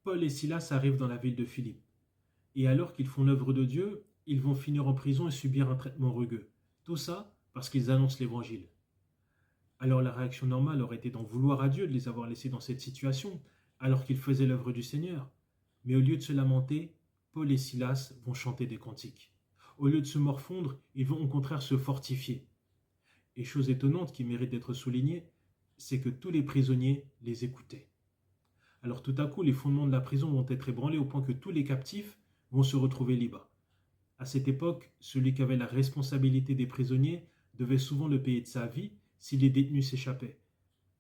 Paul et Silas arrivent dans la ville de Philippe. Et alors qu'ils font l'œuvre de Dieu, ils vont finir en prison et subir un traitement rugueux. Tout ça parce qu'ils annoncent l'évangile. Alors la réaction normale aurait été d'en vouloir à Dieu de les avoir laissés dans cette situation, alors qu'ils faisaient l'œuvre du Seigneur. Mais au lieu de se lamenter, Paul et Silas vont chanter des cantiques. Au lieu de se morfondre, ils vont au contraire se fortifier. Et chose étonnante qui mérite d'être soulignée, c'est que tous les prisonniers les écoutaient. Alors tout à coup, les fondements de la prison vont être ébranlés au point que tous les captifs vont se retrouver libres. À cette époque, celui qui avait la responsabilité des prisonniers devait souvent le payer de sa vie si les détenus s'échappaient.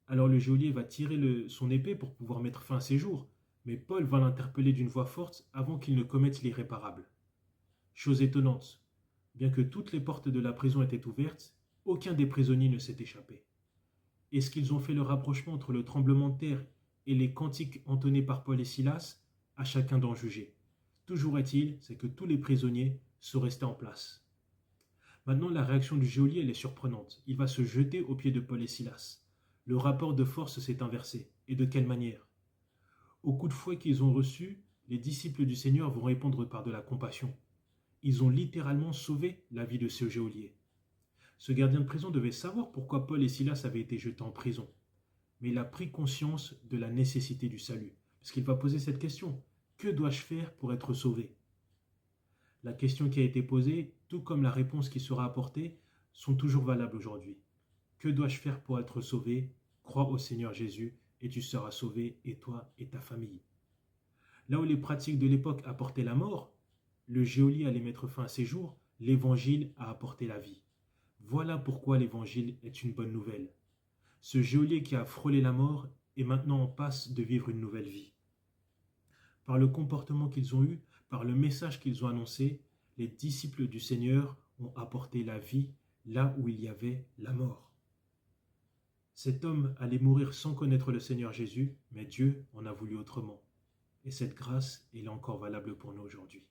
Alors le geôlier va tirer son épée pour pouvoir mettre fin à ses jours, mais Paul va l'interpeller d'une voix forte avant qu'il ne commette l'irréparable. Chose étonnante, bien que toutes les portes de la prison étaient ouvertes, aucun des prisonniers ne s'est échappé. Est-ce qu'ils ont fait le rapprochement entre le tremblement de terre et les cantiques entonnés par Paul et Silas? À chacun d'en juger. Toujours est-il, c'est que tous les prisonniers sont restés en place. Maintenant, la réaction du geôlier elle est surprenante. Il va se jeter aux pieds de Paul et Silas. Le rapport de force s'est inversé. Et de quelle manière? Au coup de fouet qu'ils ont reçu, les disciples du Seigneur vont répondre par de la compassion. Ils ont littéralement sauvé la vie de ce geôlier. Ce gardien de prison devait savoir pourquoi Paul et Silas avaient été jetés en prison. Mais il a pris conscience de la nécessité du salut. Parce qu'il va poser cette question. Que dois-je faire pour être sauvé? La question qui a été posée, tout comme la réponse qui sera apportée, sont toujours valables aujourd'hui. Que dois-je faire pour être sauvé? Crois au Seigneur Jésus et tu seras sauvé, et toi et ta famille. Là où les pratiques de l'époque apportaient la mort, le geôlier allait mettre fin à ses jours, l'évangile a apporté la vie. Voilà pourquoi l'évangile est une bonne nouvelle. Ce geôlier qui a frôlé la mort est maintenant en passe de vivre une nouvelle vie. Par le comportement qu'ils ont eu, par le message qu'ils ont annoncé, les disciples du Seigneur ont apporté la vie là où il y avait la mort. Cet homme allait mourir sans connaître le Seigneur Jésus, mais Dieu en a voulu autrement. Et cette grâce, elle est encore valable pour nous aujourd'hui.